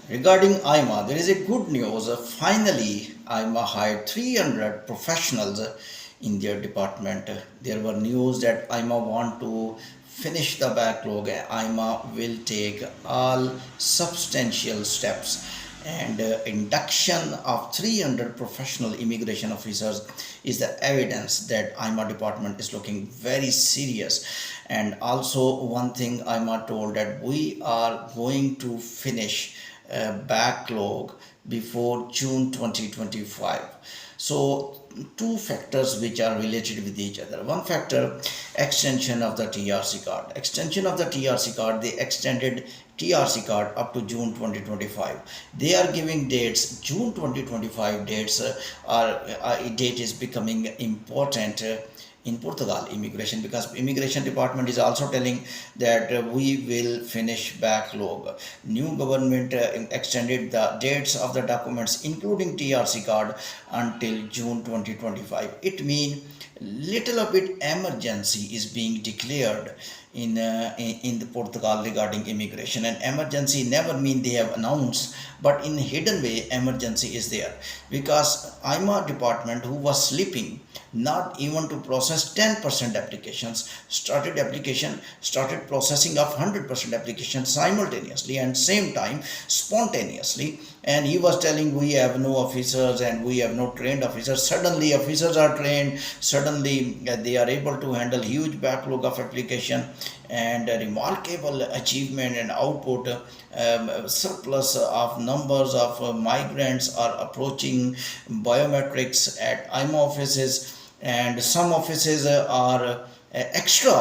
Regarding AIMA, there is a good news. Finally, AIMA hired 300 professionals in their department. There were news that AIMA want to finish the backlog. AIMA will take all substantial steps, and induction of 300 professional immigration officers is the evidence that AIMA department is looking very serious. And also one thing AIMA told that we are going to finish backlog before June 2025. So two factors which are related with each other. One factor, extension of the TRC card. Extension of the TRC card, they extended TRC card up to June 2025. They are giving dates. June 2025 dates date is becoming important in Portugal immigration, because immigration department is also telling that we will finish backlog. New government extended the dates of the documents including TRC card until June 2025. It means little of bit emergency is being declared in the Portugal regarding immigration. And emergency never mean they have announced, but in hidden way emergency is there, because AIMA department, who was sleeping not even to process 10% applications, started processing of 100% applications simultaneously and same time spontaneously. And he was telling we have no officers and we have no trained officers. Suddenly officers are trained, suddenly they are able to handle huge backlog of application, and a remarkable achievement and output. Surplus of numbers of migrants are approaching biometrics at AIMA offices, and some offices are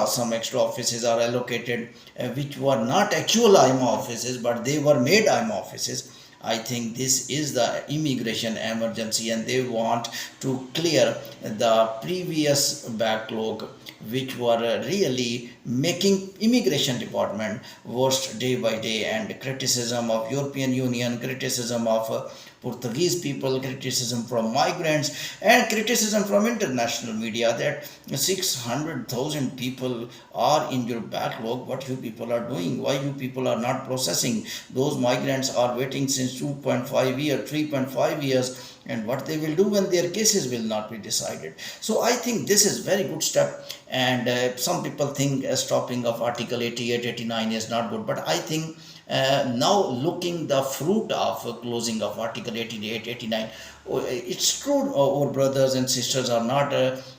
some extra offices are allocated, which were not actual AIMA offices but they were made AIMA offices. I think this is the immigration emergency, and they want to clear the previous backlog, which were really making immigration department worst day by day. And criticism of European Union, criticism of Portuguese people, criticism from migrants, and criticism from international media that 600,000 people are in your backlog. What you people are doing? Why you people are not processing? Those migrants are waiting since 2.5 years, 3.5 years, and what they will do when their cases will not be decided. So I think this is very good step. And some people think stopping of article 88 89 is not good, but I think now looking the fruit of closing of article 88 89, it's true our brothers and sisters are not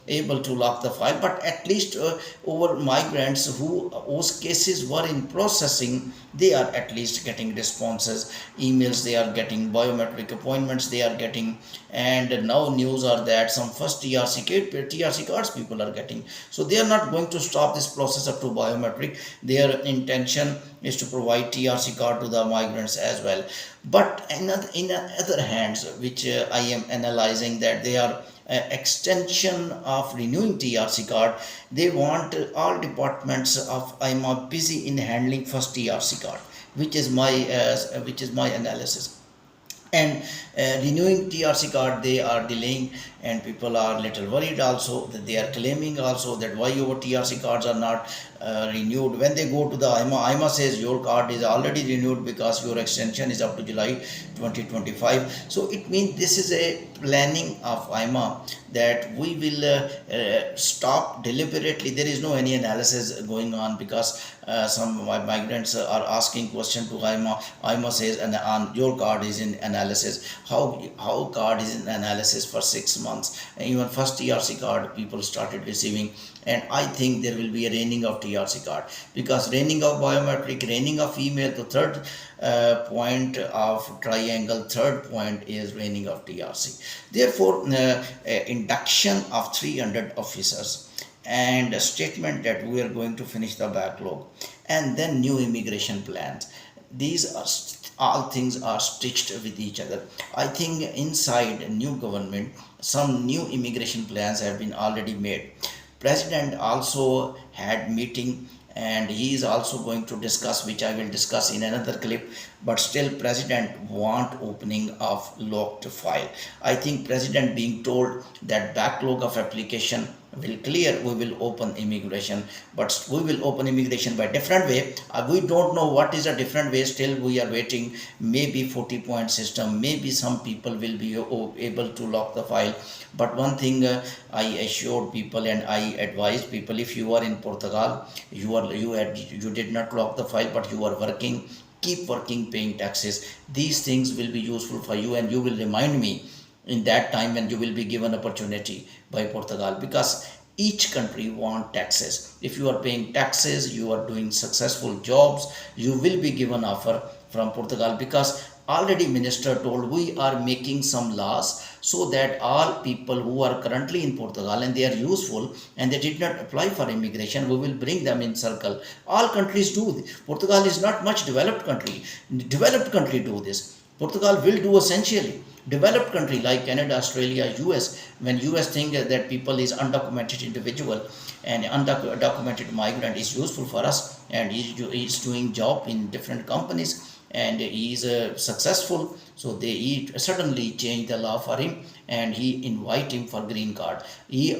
able to lock the file, but at least over migrants whose cases were in processing, they are at least getting responses, emails they are getting, biometric appointments they are getting. And now news are that some first TRC cards people are getting. So they are not going to stop this process up to biometric. Their intention is to provide TRC card to the migrants as well. But in other hands, which I am analyzing, that they are extension of renewing TRC card. They want all departments of AIMA busy in handling first TRC card, which is my analysis. And renewing TRC card they are delaying, and people are little worried also, that they are claiming also that why your TRC cards are not renewed. When they go to the AIMA says your card is already renewed because your extension is up to July 2025. So it means this is a planning of AIMA that we will stop deliberately. There is no any analysis going on, because some migrants are asking question to AIMA. AIMA says, and on your card is in analysis. How card is in analysis for 6 months? And even first TRC card people started receiving. And I think there will be a raining of TRC card, because raining of biometric, raining of email, to third point of triangle, third point is raining of TRC. Therefore induction of 300 officers, and a statement that we are going to finish the backlog, and then new immigration plans. These are all things are stitched with each other. I think inside a new government some new immigration plans have been already made. President also had meeting, and he is also going to discuss, which I will discuss in another clip. But still president want opening of locked file. I think president being told that backlog of application will clear, we will open immigration. But we will open immigration by different way. We don't know what is a different way. Still, we are waiting. Maybe 40-point system. Maybe some people will be able to lock the file. But one thing I assured people and I advised people: if you are in Portugal, you did not lock the file, but you are working. Keep working, paying taxes. These things will be useful for you, and you will remind me in that time when you will be given opportunity by Portugal, because each country want taxes. If you are paying taxes, you are doing successful jobs, you will be given offer from Portugal, because already minister told we are making some laws so that all people who are currently in Portugal and they are useful and they did not apply for immigration, we will bring them in circle. All countries do. Portugal is not much developed country. Developed country do this. Portugal will do essentially. Developed country like Canada, Australia, US, when US think that people is undocumented individual and undocumented migrant is useful for us, and he is doing job in different companies and he is successful, so he suddenly change the law for him and he invite him for green card. He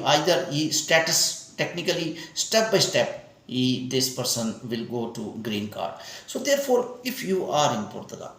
status technically step by step, this person will go to green card. So therefore, if you are in Portugal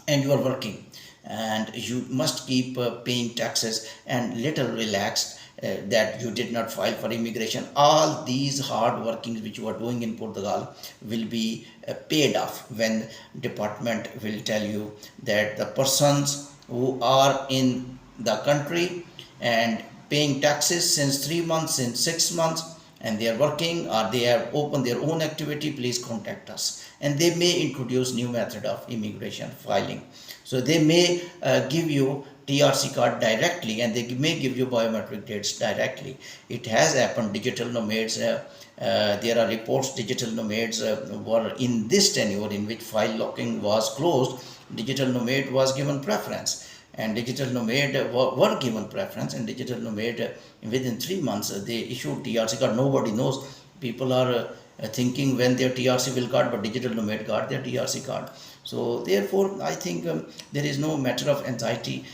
and you are working and you must keep paying taxes and little relaxed that you did not file for immigration, all these hard workings which you are doing in Portugal will be paid off when department will tell you that the persons who are in the country and paying taxes since 3 months, since 6 months, and they are working or they have opened their own activity, please contact us. And they may introduce new method of immigration filing. So they may give you TRC card directly, and they may give you biometric dates directly. It has happened. Digital nomads, there are reports digital nomads were in this tenure in which file locking was closed. Digital nomad was given preference, and digital nomad were given preference, and digital nomad within 3 months they issued TRC card. Nobody knows. People are thinking when their TRC will card, but digital nomad got their TRC card. So therefore, I think there is no matter of anxiety.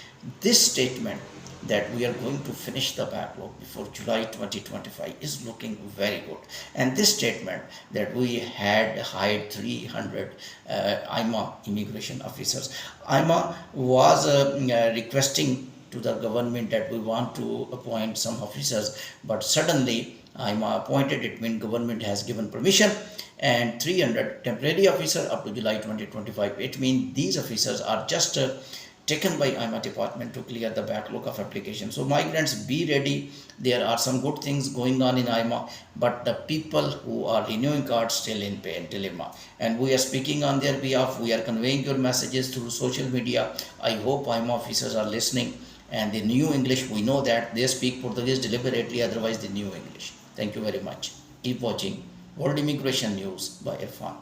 This statement that we are going to finish the backlog before July 2025 is looking very good. And this statement that we had hired 300 AIMA immigration officers. AIMA was requesting to the government that we want to appoint some officers, but suddenly AIMA appointed. It means government has given permission, and 300 temporary officers up to July 2025. It means these officers are just taken by AIMA department to clear the backlog of applications. So migrants, be ready. There are some good things going on in AIMA, but the people who are renewing cards still in pain dilemma. And we are speaking on their behalf. We are conveying your messages through social media. I hope AIMA officers are listening. And the new English, we know that they speak Portuguese deliberately, otherwise the new English. Thank you very much. Keep watching World Immigration News by Irfan.